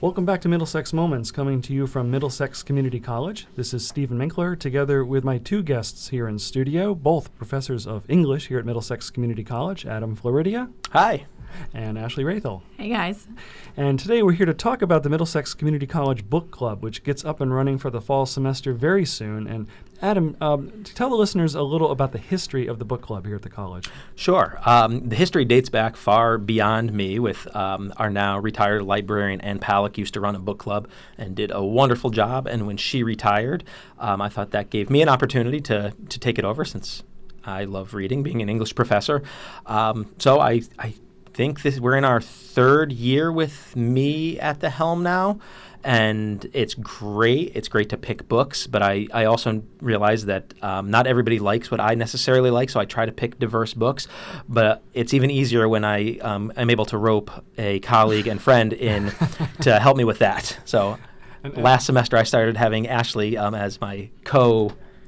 Welcome back to Middlesex Moments, coming to you from Middlesex Community College. This is Stephen Minkler, together with my two guests here in studio, both professors of English here at Middlesex Community College, Adam Floridia. Hi. And Ashley Raithel. Hey, guys. And today we're here to talk about the Middlesex Community College Book Club, which gets up and running for the fall semester very soon. And Adam, tell the listeners a little about the history of the book club here at the college. Sure. The history dates back far beyond me with our now retired librarian Ann Palak used to run a book club and did a wonderful job. And when she retired, I thought that gave me an opportunity to take it over since I love reading, being an English professor. So I think we're in our third year with me at the helm now, and it's great. It's great to pick books, but I also realize that not everybody likes what I necessarily like, so I try to pick diverse books. But it's even easier when I am able to rope a colleague and friend in to help me with that. So last semester I started having Ashley as my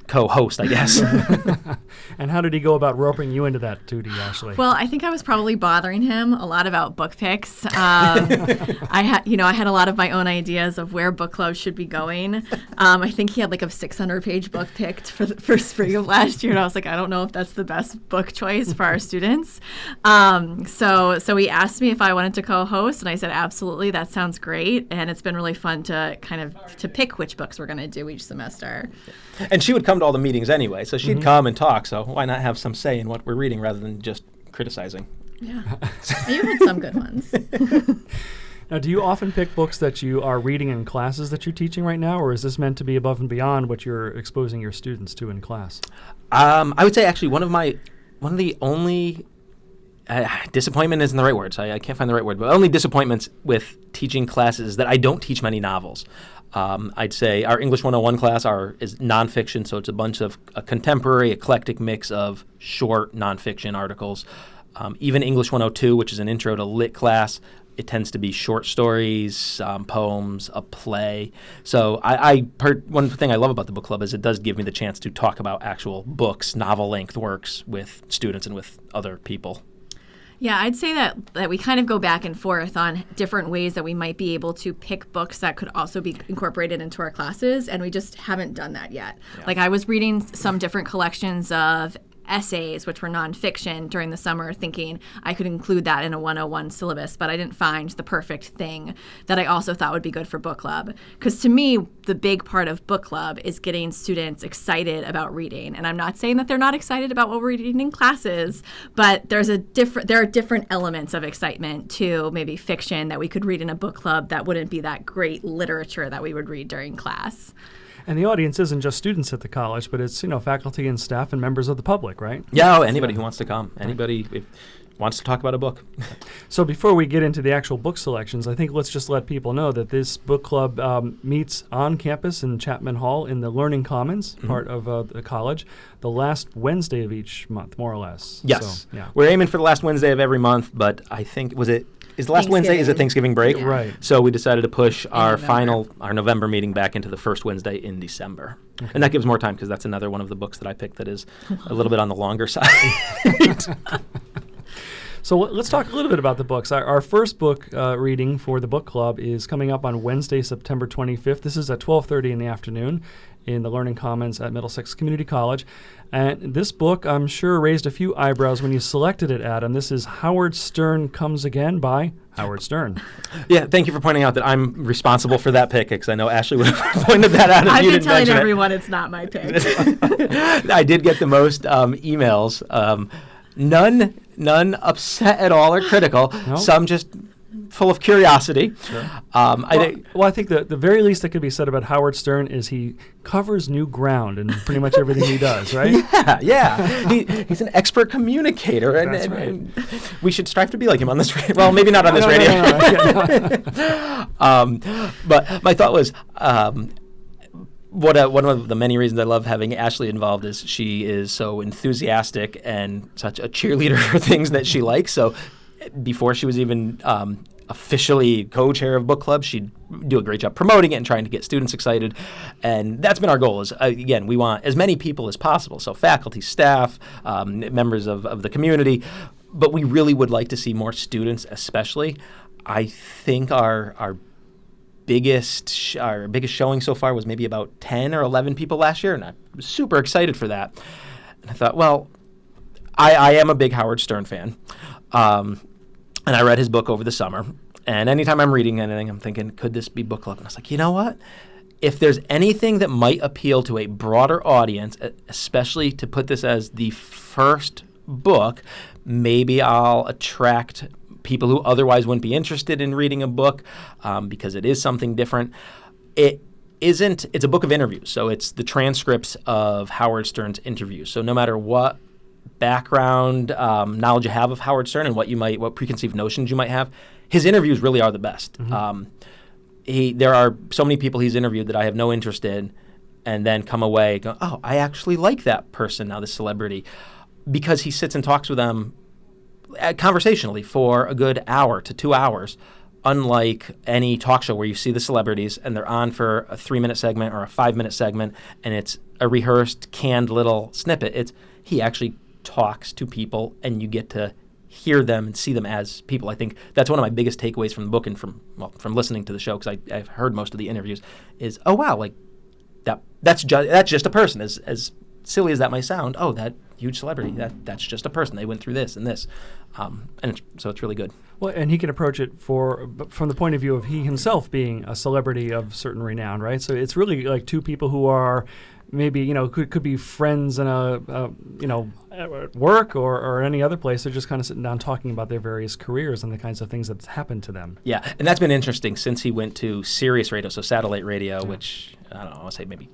co-host, I guess. And how did he go about roping you into that duty, Ashley? Well, I think I was probably bothering him a lot about book picks. I had a lot of my own ideas of where book clubs should be going. I think he had like a 600-page book picked for spring of last year, and I was like, I don't know if that's the best book choice for our students. So he asked me if I wanted to co-host, and I said absolutely. That sounds great, and it's been really fun to to pick which books we're going to do each semester. And she would come to all the meetings anyway, so she'd come and talk, so why not have some say in what we're reading rather than just criticizing? Yeah. You had some good ones. Now, do you often pick books that you are reading in classes that you're teaching right now, or is this meant to be above and beyond what you're exposing your students to in class? I would say actually one of the only disappointment isn't the right word, so I can't find the right word, but only disappointments with teaching classes is that I don't teach many novels. I'd say our English 101 class is nonfiction, so it's a bunch of a contemporary, eclectic mix of short nonfiction articles. Even English 102, which is an intro to lit class, it tends to be short stories, poems, a play. So one thing I love about the book club is it does give me the chance to talk about actual books, novel-length works with students and with other people. Yeah, I'd say that we kind of go back and forth on different ways that we might be able to pick books that could also be incorporated into our classes, and we just haven't done that yet. Yeah. Like I was reading some different collections of essays, which were nonfiction during the summer, thinking I could include that in a 101 syllabus, but I didn't find the perfect thing that I also thought would be good for book club. Because to me, the big part of book club is getting students excited about reading. And I'm not saying that they're not excited about what we're reading in classes, but there are different elements of excitement to maybe fiction that we could read in a book club that wouldn't be that great literature that we would read during class. And the audience isn't just students at the college, but it's faculty and staff and members of the public, right? Yeah, anybody who wants to come, anybody wants to talk about a book. So before we get into the actual book selections, I think let's just let people know that this book club meets on campus in Chapman Hall in the Learning Commons part of the college, the last Wednesday of each month, more or less. Yes. So, yeah. We're aiming for the last Wednesday of every month, but I think, is the last Wednesday is a Thanksgiving break? Yeah. Right. So we decided to push our November meeting back into the first Wednesday in December. Okay. And that gives more time because that's another one of the books that I picked that is a little bit on the longer side. So let's talk a little bit about the books. Our first book reading for the book club is coming up on Wednesday, September 25th. This is at 12:30 in the afternoon in the Learning Commons at Middlesex Community College. And this book, I'm sure, raised a few eyebrows when you selected it, Adam. This is Howard Stern Comes Again by Howard Stern. Yeah, thank you for pointing out that I'm responsible for that pick, because I know Ashley would have pointed that out if you didn't mention it. I've been telling everyone it's not my pick. I did get the most emails. None upset at all or critical. Nope. Some just full of curiosity. Sure. I think the very least that could be said about Howard Stern is he covers new ground in pretty much everything he does, right? Yeah. He's an expert communicator, and we should strive to be like him on this radio. Well, maybe not on this radio. But my thought was, one of the many reasons I love having Ashley involved is she is so enthusiastic and such a cheerleader for things that she likes. So before she was even officially co-chair of book club, she'd do a great job promoting it and trying to get students excited. And that's been our goal is, again, we want as many people as possible. So faculty, staff, members of the community. But we really would like to see more students especially. I think our our biggest showing so far was maybe about 10 or 11 people last year, and I was super excited for that. And I thought, well, I am a big Howard Stern fan, and I read his book over the summer. And anytime I'm reading anything, I'm thinking, could this be book club? And I was like, you know what? If there's anything that might appeal to a broader audience, especially to put this as the first book, maybe I'll attract people who otherwise wouldn't be interested in reading a book because it is something different. It's a book of interviews, so it's the transcripts of Howard Stern's interviews. So no matter what background knowledge you have of Howard Stern and what preconceived notions you might have, his interviews really are the best. There are so many people he's interviewed that I have no interest in, and then come away go, oh, I actually like that person now, this celebrity, because he sits and talks with them conversationally for a good hour to 2 hours, unlike any talk show where you see the celebrities and they're on for a 3-minute segment or a 5-minute segment, and it's a rehearsed, canned little snippet. He actually talks to people, and you get to hear them and see them as people. I think that's one of my biggest takeaways from the book and from listening to the show, because I've heard most of the interviews, is, oh, wow, like that's just a person. As silly as that might sound, oh, that huge celebrity, that's just a person. They went through this and this. So it's really good. Well, and he can approach it from the point of view of he himself being a celebrity of certain renown, right? So it's really like two people who are maybe, could be friends in at work or any other place. They're just kind of sitting down talking about their various careers and the kinds of things that's happened to them. Yeah, and that's been interesting since he went to Sirius Radio, so satellite radio, which, I don't know, I want to say maybe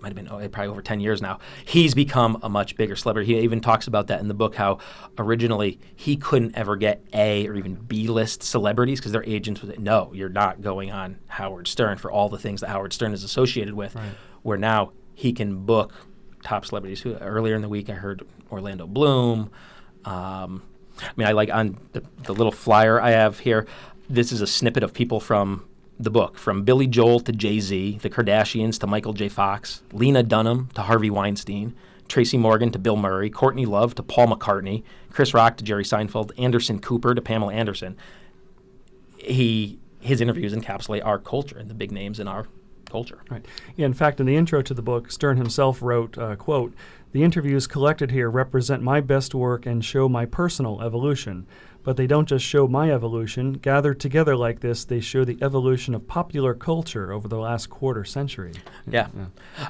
might have been probably over 10 years now. He's become a much bigger celebrity. He even talks about that in the book, how originally he couldn't ever get A or even B-list celebrities because their agents would say, no, you're not going on Howard Stern for all the things that Howard Stern is associated with, right. Where now he can book top celebrities. Earlier in the week I heard Orlando Bloom. I like on the little flyer I have here, this is a snippet of people from the book, from Billy Joel to Jay-Z, the Kardashians to Michael J. Fox, Lena Dunham to Harvey Weinstein, Tracy Morgan to Bill Murray, Courtney Love to Paul McCartney, Chris Rock to Jerry Seinfeld, Anderson Cooper to Pamela Anderson. His interviews encapsulate our culture and the big names in our culture. Right. Yeah, in fact, in the intro to the book, Stern himself wrote, quote, "The interviews collected here represent my best work and show my personal evolution. But they don't just show my evolution. Gathered together like this, they show the evolution of popular culture over the last quarter century." Yeah.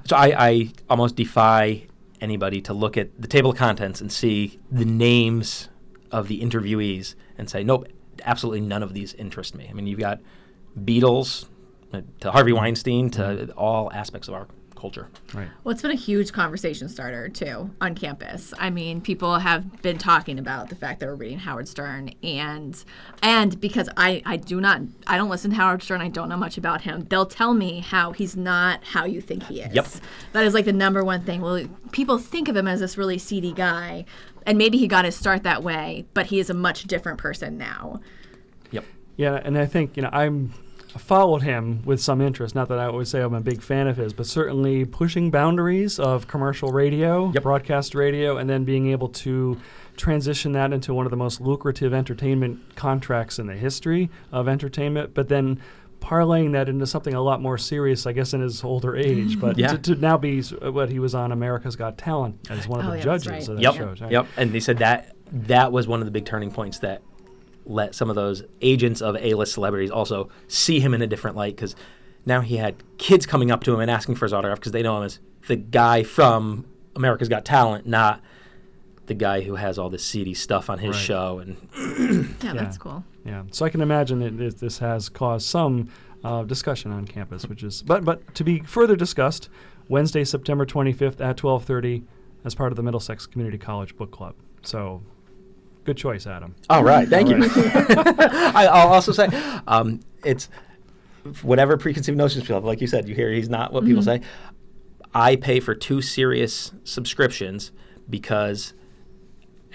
So I almost defy anybody to look at the table of contents and see the names of the interviewees and say, nope, absolutely none of these interest me. I mean, you've got Beatles to Harvey Weinstein to all aspects of our culture. Right. Well, it's been a huge conversation starter, too, on campus. I mean, people have been talking about the fact that we're reading Howard Stern, and because I don't listen to Howard Stern, I don't know much about him. They'll tell me how he's not how you think he is. Yep. That is like the number one thing. Well, people think of him as this really seedy guy, and maybe he got his start that way, but he is a much different person now. Yep. Yeah, and I think, I followed him with some interest. Not that I always say I'm a big fan of his, but certainly pushing boundaries of commercial radio, broadcast radio, and then being able to transition that into one of the most lucrative entertainment contracts in the history of entertainment, but then parlaying that into something a lot more serious, I guess, in his older age. But to now be what he was on America's Got Talent as one of the judges of that show. Right? Yep. And they said that was one of the big turning points that let some of those agents of A-list celebrities also see him in a different light, because now he had kids coming up to him and asking for his autograph because they know him as the guy from America's Got Talent, not the guy who has all this seedy stuff on his show. And that's cool. Yeah, so I can imagine this has caused some discussion on campus, which is but to be further discussed Wednesday, September 25th at 12:30 as part of the Middlesex Community College Book Club. So good choice, Adam. All right, thank you. I'll also say it's whatever preconceived notions people have. Like you said, you hear he's not what people say. I pay for 2 Sirius subscriptions because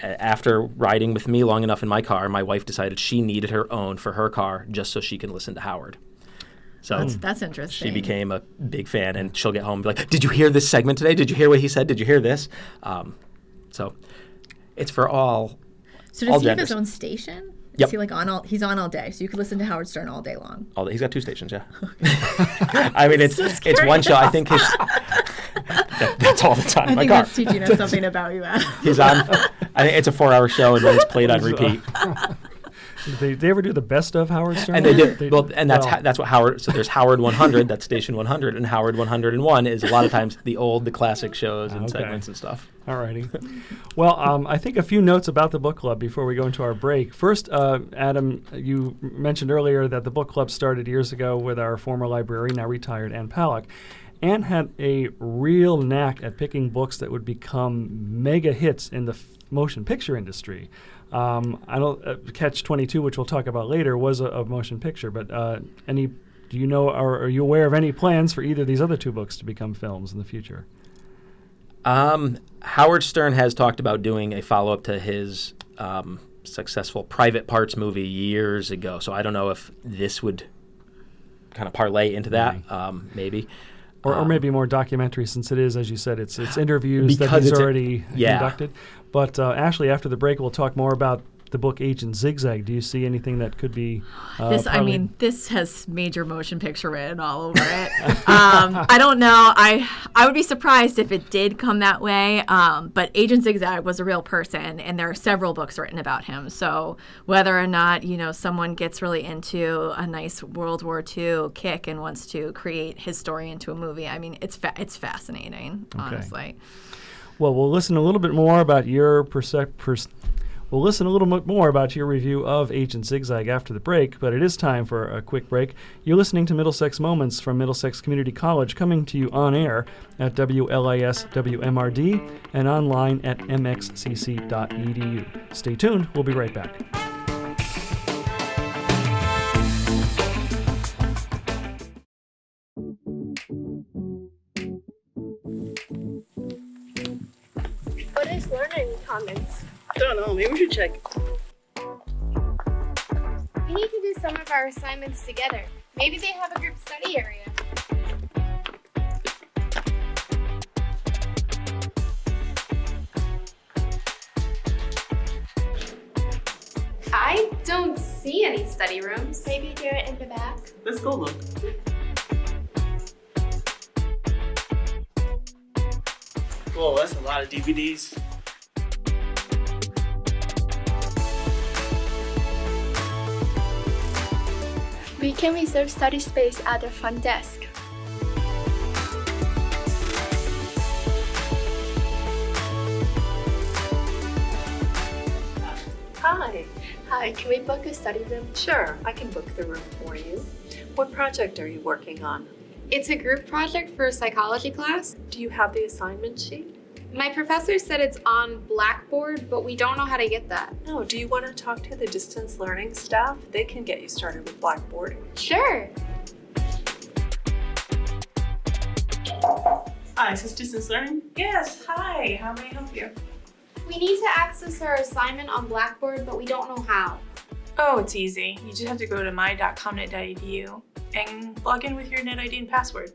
after riding with me long enough in my car, my wife decided she needed her own for her car just so she can listen to Howard. So that's interesting. She became a big fan, and she'll get home and be like, "Did you hear this segment today? Did you hear what he said? Did you hear this?" So it's for all. So does he have genders. his own station? Yep. Is he like he's on all day, so you could listen to Howard Stern all day long. He's got 2 stations, yeah. I mean, it's one show. I think that's all the time. I think that's teaching us something about you, Adam. He's on. I think it's a 4-hour show, and then it's played on repeat. Did they ever do the best of Howard Stern? And they did. That's what Howard. So there's Howard 100, that's station 100, and Howard 101 is a lot of times the classic shows and segments and stuff. Alrighty. Well, I think a few notes about the book club before we go into our break. First, Adam, you mentioned earlier that the book club started years ago with our former librarian, now retired, Ann Palak. Ann had a real knack at picking books that would become mega hits in the motion picture industry. I don't Catch-22, which we'll talk about later, was a motion picture. But do you know, or are you aware of any plans for either of these other 2 books to become films in the future? Howard Stern has talked about doing a follow-up to his successful Private Parts movie years ago. So I don't know if this would kind of parlay into that. Maybe. Or maybe more documentary, since it is, as you said, it's interviews that he's already conducted. But Ashley, after the break, we'll talk more about the book Agent Zigzag. Do you see anything that could be this has major motion picture written all over it. I don't know. I would be surprised if it did come that way. But Agent Zigzag was a real person, and there are several books written about him. So whether or not, someone gets really into a nice World War II kick and wants to create his story into a movie, I mean, it's fascinating, honestly. Well, we'll listen a little bit more about your We'll listen a little bit more about your review of Agent Zigzag after the break, but it is time for a quick break. You're listening to Middlesex Moments from Middlesex Community College, coming to you on air at WLIS WMRD and online at mxcc.edu. Stay tuned. We'll be right back. What is learning comments? I don't know. Maybe we should check. We need to do some of our assignments together. Maybe they have a group study area. I don't see any study rooms. Maybe they're in the back. Let's go look. Whoa, that's a lot of DVDs. We can reserve study space at the front desk. Hi. Hi, can we book a study room? Sure, I can book the room for you. What project are you working on? It's a group project for a psychology class. Do you have the assignment sheet? My professor said it's on Blackboard, but we don't know how to get that. No, do you want to talk to the distance learning staff? They can get you started with Blackboard. Sure. Hi, is this distance learning? Yes, hi. How may I help you? We need to access our assignment on Blackboard, but we don't know how. Oh, it's easy. You just have to go to my.comnet.edu and log in with your NetID and password.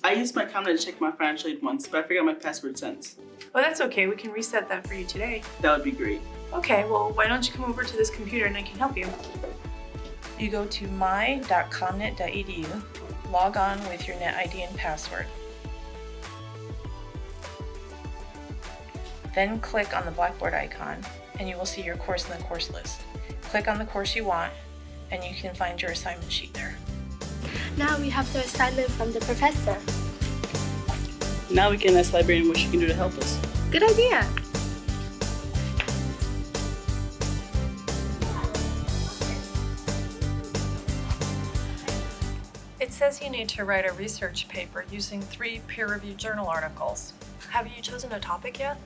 I used my comment to check my financial aid once, but I forgot my password since. Well, that's okay. We can reset that for you today. That would be great. Okay, well, why don't you come over to this computer and I can help you. You go to my.comnet.edu, log on with your NetID and password. Then click on the Blackboard icon and you will see your course in the course list. Click on the course you want and you can find your assignment sheet there. Now we have the assignment from the professor. Now we can ask the librarian what she can do to help us. Good idea. It says you need to write a research paper using 3 peer-reviewed journal articles. Have you chosen a topic yet?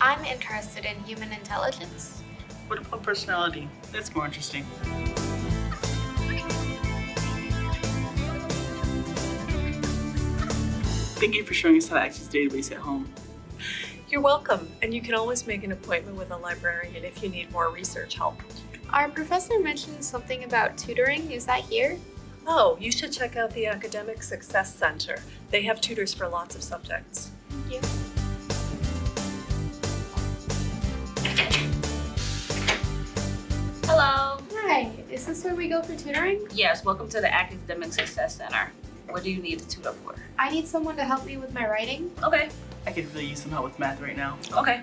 I'm interested in human intelligence. What about personality? That's more interesting. Thank you for showing us how to access the database at home. You're welcome, and you can always make an appointment with a librarian if you need more research help. Our professor mentioned something about tutoring. Is that here? Oh, you should check out the Academic Success Center. They have tutors for lots of subjects. Thank you. Hello. Hi, is this where we go for tutoring? Yes, welcome to the Academic Success Center. What do you need a tutor for? I need someone to help me with my writing. Okay, I could really use some help with math right now. okay.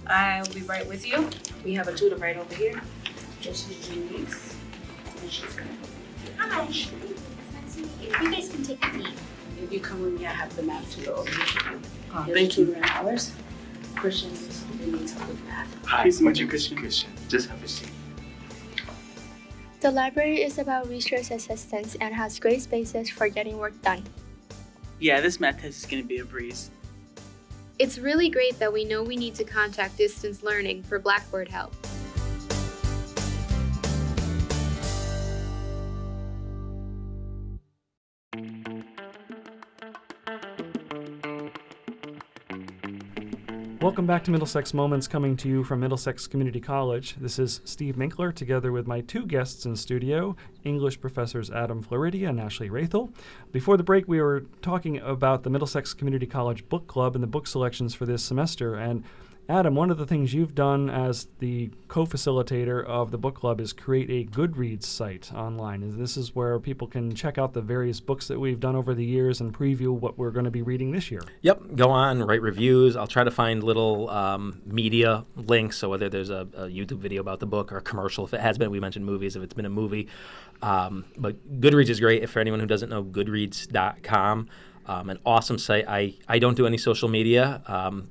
I'll be right with you. We have a tutor right over here. This is Denise. And she's gonna help Hi. It's nice to meet you. You guys can take a seat. you. If you come with me, I have the math tutor over here for you. Here's Thank you. tutoring hours. Christian needs help with math. Hi, Pleased to my meet you, name is Christian. Christian. Just have a seat. The library is about research assistance and has great spaces for getting work done. Yeah, this math test is gonna be a breeze. It's really great that we know we need to contact distance learning for Blackboard help. Welcome back to Middlesex Moments, coming to you from Middlesex Community College. This is Steve Minkler, together with my two guests in studio, English professors Adam Floridia and Ashley Raithel. Before the break, we were talking about the Middlesex Community College Book Club and the book selections for this semester. And Adam, one of the things you've done as the co-facilitator of the book club is create a Goodreads site online. And this is where people can check out the various books that we've done over the years and preview what we're going to be reading this year. Yep, go on, write reviews. I'll try to find little media links, so whether there's a YouTube video about the book or a commercial, if it has been, we mentioned movies, if it's been a movie. But Goodreads is great. If for anyone who doesn't know, goodreads.com. An awesome site. I don't do any social media,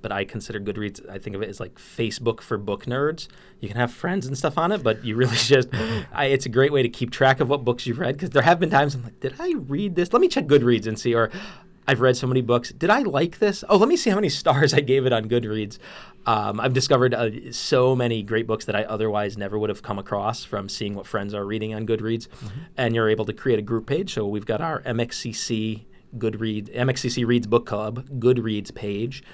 but I consider Goodreads, I think of it as like Facebook for book nerds. You can have friends and stuff on it, but you really just, it's a great way to keep track of what books you've read, because there have been times I'm like, did I read this? Let me check Goodreads and see, or I've read so many books. Did I like this? Oh, let me see how many stars I gave it on Goodreads. I've discovered so many great books that I otherwise never would have come across from seeing what friends are reading on Goodreads. And you're able to create a group page. So we've got our MxCC MxCC Reads Book Club Goodreads page.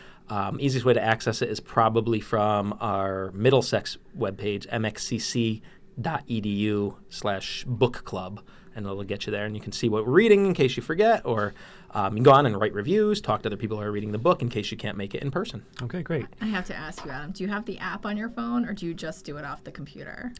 Easiest way to access it is probably from our Middlesex webpage, mxcc.edu/book club, and it'll get you there, and you can see what we're reading in case you forget, or you can go on and write reviews, talk to other people who are reading the book in case you can't make it in person. Okay, great. I have to ask you, Adam, do you have the app on your phone or do you just do it off the computer?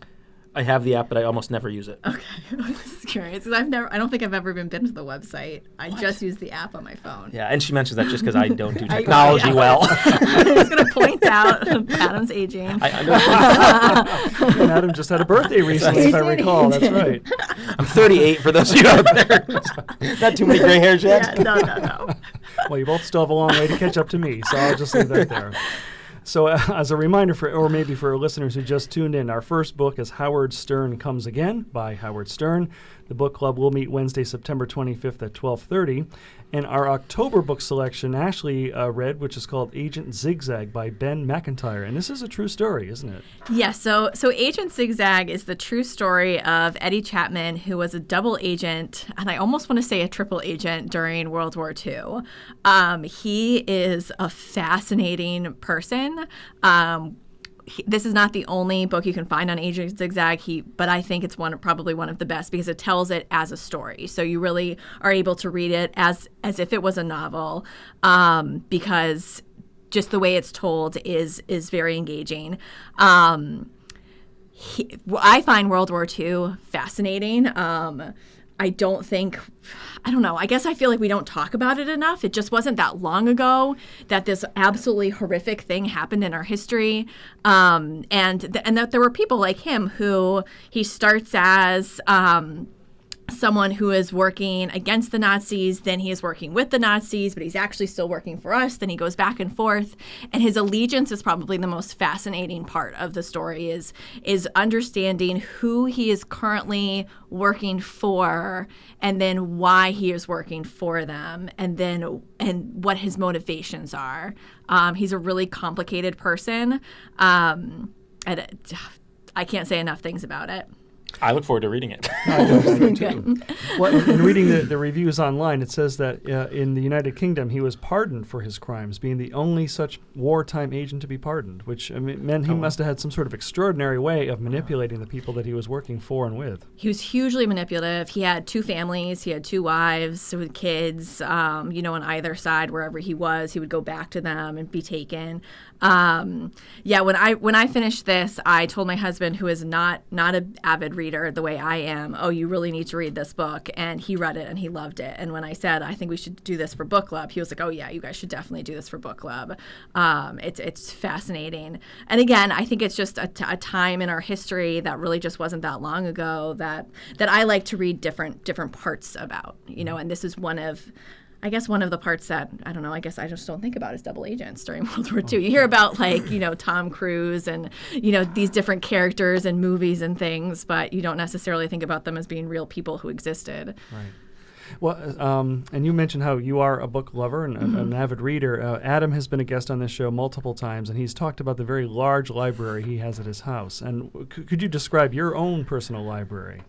I have the app, but I almost never use it. Okay, I'm just curious because I don't think I've ever even been to the website. I just use the app on my phone. Yeah, and she mentions that just because I don't do technology well. I was going to point out Adam's aging. And Adam just had a birthday recently, if I recall. That's right. I'm 38 for those of you out there. Not too many gray hairs yet. Yeah, no. Well, you both still have a long way to catch up to me, so I'll just leave that there. So as a reminder for, or maybe for our listeners who just tuned in, our first book is Howard Stern Comes Again by Howard Stern. The book club will meet Wednesday, September 25th at 12:30. And our October book selection, Ashley read, which is called Agent Zigzag by Ben Macintyre. And this is a true story, isn't it? Yes, so Agent Zigzag is the true story of Eddie Chapman, who was a double agent, and I almost want to say a triple agent during World War II. He is a fascinating person. This is not the only book you can find on Agent Zigzag, but I think it's probably one of the best because it tells it as a story. So you really are able to read it as if it was a novel, because just the way it's told is very engaging. I find World War II fascinating. I don't know. I guess I feel like we don't talk about it enough. It just wasn't that long ago that this absolutely horrific thing happened in our history. And that there were people like him who he starts as someone who is working against the Nazis, then he is working with the Nazis, but he's actually still working for us. Then he goes back and forth. And his allegiance is probably the most fascinating part of the story is understanding who he is currently working for and then why he is working for them and what his motivations are. He's a really complicated person. And I can't say enough things about it. I look forward to reading it. I do too. Well, in reading the reviews online, it says that in the United Kingdom, he was pardoned for his crimes, being the only such wartime agent to be pardoned, which meant he must have had some sort of extraordinary way of manipulating the people that he was working for and with. He was hugely manipulative. He had 2 families. He had 2 wives with kids, on either side, wherever he was. He would go back to them and be taken. When I finished this, I told my husband, who is not an avid reader the way I am, oh, you really need to read this book. And he read it and he loved it. And when I said, I think we should do this for book club, he was like, oh yeah, you guys should definitely do this for book club. It's fascinating. And again, I think it's just a time in our history that really just wasn't that long ago that I like to read different parts about, and this is one of the parts that, I don't know, I guess I just don't think about as double agents during World War II. You hear about Tom Cruise and, these different characters and movies and things, but you don't necessarily think about them as being real people who existed. Right. Well, and you mentioned how you are a book lover and an avid reader. Adam has been a guest on this show multiple times, and he's talked about the very large library he has at his house. And could you describe your own personal library?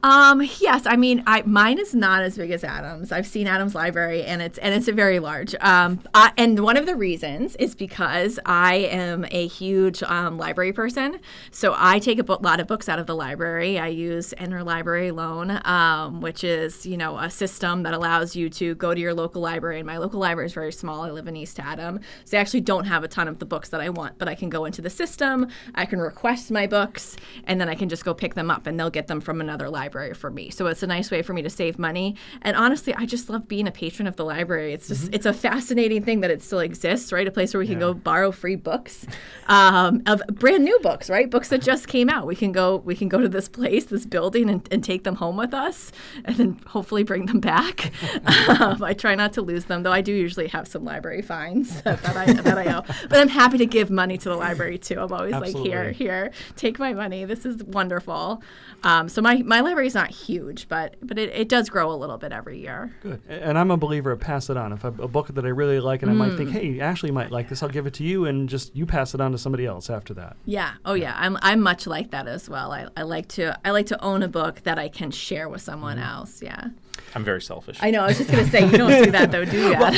Yes, I mean, mine is not as big as Adam's. I've seen Adam's library, and it's a very large. And one of the reasons is because I am a huge library person, so I take a lot of books out of the library. I use interlibrary loan, which is a system that allows you to go to your local library. And my local library is very small. I live in East Haddam, so I actually don't have a ton of the books that I want, but I can go into the system, I can request my books, and then I can just go pick them up, and they'll get them from another library for me. So it's a nice way for me to save money. And honestly, I just love being a patron of the library. It's just it's a fascinating thing that it still exists, right? A place where we can go borrow free books, of brand new books, right? Books that just came out. We can go to this place, this building, and take them home with us, and then hopefully bring them back. I try not to lose them, though I do usually have some library fines that I owe. But I'm happy to give money to the library too. I'm always Absolutely. like, here, take my money. This is wonderful. So my library is not huge, but it does grow a little bit every year. Good. And I'm a believer of pass it on. If a book that I really like and I might think, hey, Ashley might like this, I'll give it to you, and just you pass it on to somebody else after that. Yeah. Oh yeah. I'm much like that as well. I like to own a book that I can share with someone else. Yeah. I'm very selfish. I know. I was just going to say, you don't do that, though, do you? Well,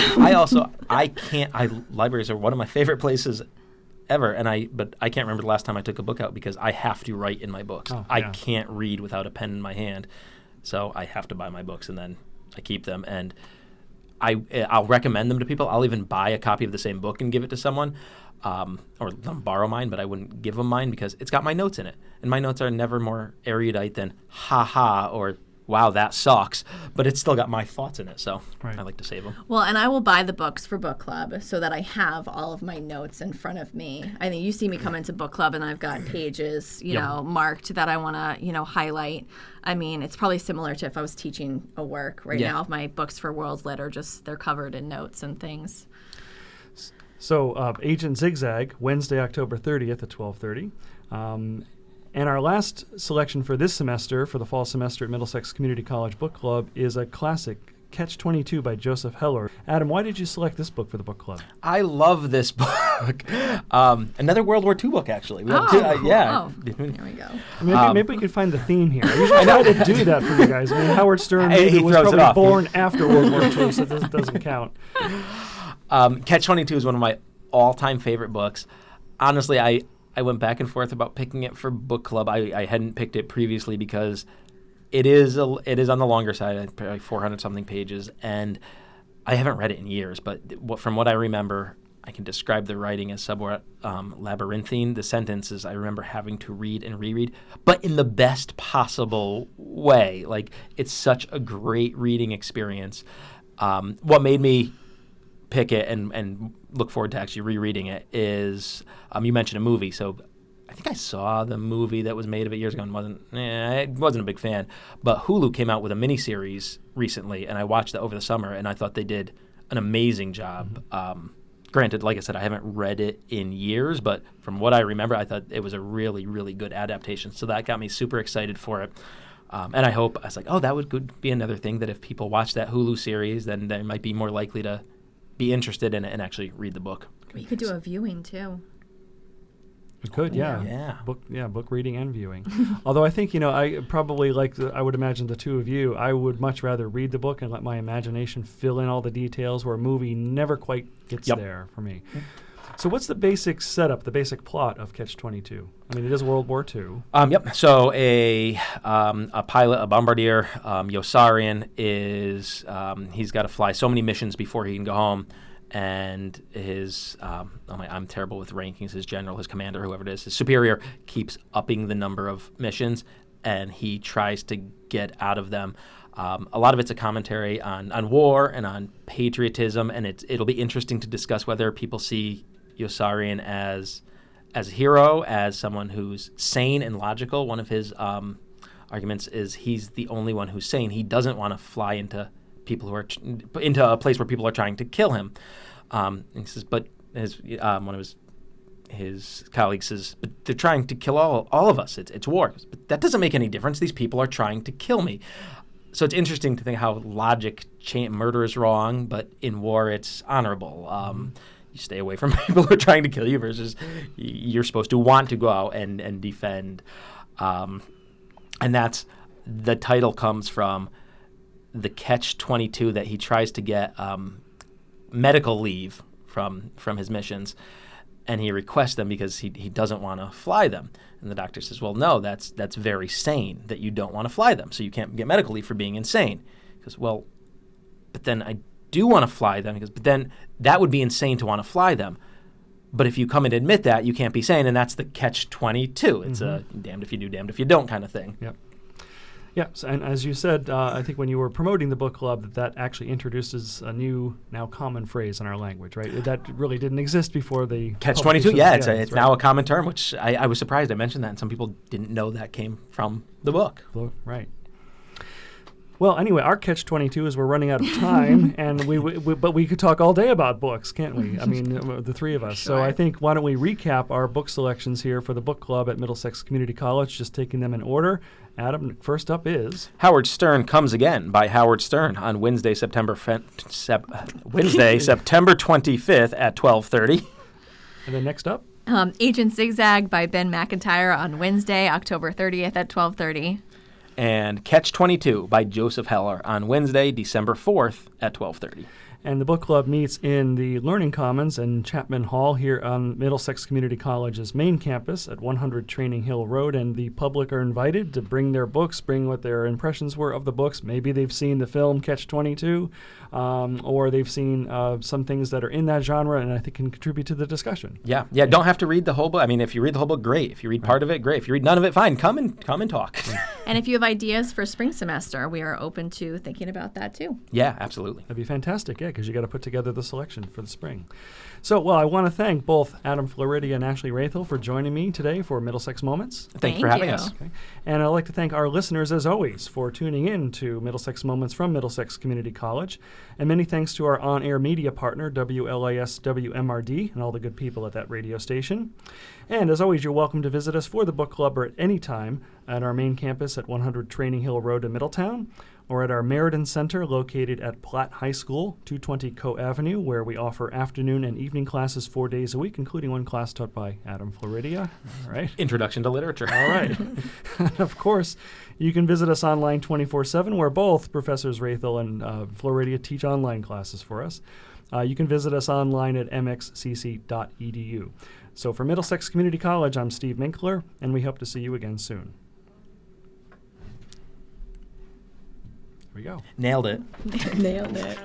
libraries are one of my favorite places ever, but I can't remember the last time I took a book out because I have to write in my books. I can't read without a pen in my hand, so I have to buy my books, and then I keep them, and I'll recommend them to people. I'll even buy a copy of the same book and give it to someone, or let them borrow mine, but I wouldn't give them mine because it's got my notes in it, and my notes are never more erudite than "ha ha" or wow, that sucks, but it's still got my thoughts in it, so I like to save them. Well, and I will buy the books for book club so that I have all of my notes in front of me. I think you see me come into book club and I've got pages, marked that I want to, highlight. I mean, it's probably similar to if I was teaching a work right now. My books for World's Lit are they're covered in notes and things. So, Agent Zigzag, Wednesday, October 30th at 12:30. And our last selection for this semester, for the fall semester at Middlesex Community College Book Club, is a classic, Catch-22 by Joseph Heller. Adam, why did you select this book for the book club? I love this book. Another World War II book, actually. We have two, cool. yeah. There we go. Maybe we could find the theme here. I usually try to do that for you guys. I mean, Howard Stern maybe was probably born after World War II, so this doesn't count. Catch-22 is one of my all-time favorite books. Honestly, I went back and forth about picking it for book club. I hadn't picked it previously because it is on the longer side, probably 400-something pages, and I haven't read it in years. But from what I remember, I can describe the writing as somewhat labyrinthine. The sentences I remember having to read and reread, but in the best possible way. Like, it's such a great reading experience. What made me pick it and look forward to actually rereading it is you mentioned a movie, so I think I saw the movie that was made of it years ago and I wasn't a big fan, but Hulu came out with a miniseries recently, and I watched it over the summer, and I thought they did an amazing job. Granted, like I said, I haven't read it in years, but from what I remember, I thought it was a really, really good adaptation, so that got me super excited for it. And I was like, that could be another thing that if people watch that Hulu series, then they might be more likely to be interested in it and actually read the book. We could do a viewing too. We could, yeah. Yeah. Book reading and viewing. Although I think, I probably I would imagine the two of you, I would much rather read the book and let my imagination fill in all the details where a movie never quite gets there for me. So what's the basic setup, the basic plot of Catch-22? I mean, it is World War II. Yep. So a pilot, a bombardier, Yossarian, he's got to fly so many missions before he can go home. And his, I'm terrible with rankings, his general, his commander, whoever it is, his superior keeps upping the number of missions. and he tries to get out of them. A lot of it's a commentary on war and on patriotism, and it'll be interesting to discuss whether people see Yossarian as a hero, as someone who's sane and logical. One of his arguments is he's the only one who's sane. He doesn't want to fly into people who are into a place where people are trying to kill him. And he says, but one of his colleagues says, but they're trying to kill all of us. It's war. But that doesn't make any difference. These people are trying to kill me. So it's interesting to think how logic murder is wrong, but in war it's honorable. You stay away from people who are trying to kill you versus you're supposed to want to go out and defend. And that's the title comes from the catch-22 that he tries to get medical leave from his missions, and he requests them because he doesn't want to fly them. And the doctor says, well, no, that's very sane that you don't want to fly them, so you can't get medical leave for being insane. He goes, well, but then I do want to fly them. He goes, but then that would be insane to want to fly them. But if you come and admit that, you can't be sane, and that's the catch-22. It's a damned if you do, damned if you don't kind of thing. Yep. Yeah, so, and as you said, I think when you were promoting the book club, that actually introduces a new, now common phrase in our language, right? That really didn't exist before the Catch-22. Yeah, it's right. now a common term, which I was surprised I mentioned that, and some people didn't know that came from the book. Right. Well, anyway, our catch-22 is we're running out of time, and but we could talk all day about books, can't we? I mean, the three of us. Sure. So I think why don't we recap our book selections here for the book club at Middlesex Community College, just taking them in order. Adam, first up is Howard Stern Comes Again by Howard Stern on Wednesday, September 25th at 12:30. And then next up? Agent Zigzag by Ben Macintyre on Wednesday, October 30th at 12:30. And Catch-22 by Joseph Heller on Wednesday, December 4th at 12:30. And the book club meets in the Learning Commons in Chapman Hall here on Middlesex Community College's main campus at 100 Training Hill Road. And the public are invited to bring their books, bring what their impressions were of the books. Maybe they've seen the film Catch-22, or they've seen some things that are in that genre and I think can contribute to the discussion. Yeah. Don't have to read the whole book. I mean, if you read the whole book, great. If you read part of it, great. If you read none of it, fine. Come and talk. And if you have ideas for spring semester, we are open to thinking about that too. Yeah, absolutely. That'd be fantastic, yeah, because you got to put together the selection for the spring. So, well, I want to thank both Adam Floridia and Ashley Raithel for joining me today for Middlesex Moments. Thank you for having us. Okay. And I'd like to thank our listeners, as always, for tuning in to Middlesex Moments from Middlesex Community College. And many thanks to our on-air media partner, WLIS WMRD, and all the good people at that radio station. And as always, you're welcome to visit us for the book club or at any time at our main campus at 100 Training Hill Road in Middletown, or at our Meriden Center located at Platt High School, 220 Coe Avenue, where we offer afternoon and evening classes 4 days a week, including one class taught by Adam Floridia. All right. Introduction to Literature. All right. Of course, you can visit us online 24/7, where both Professors Raithel and Floridia teach online classes for us. You can visit us online at mxcc.edu. So for Middlesex Community College, I'm Steve Minkler, and we hope to see you again soon. Here we go. Nailed it. Nailed it.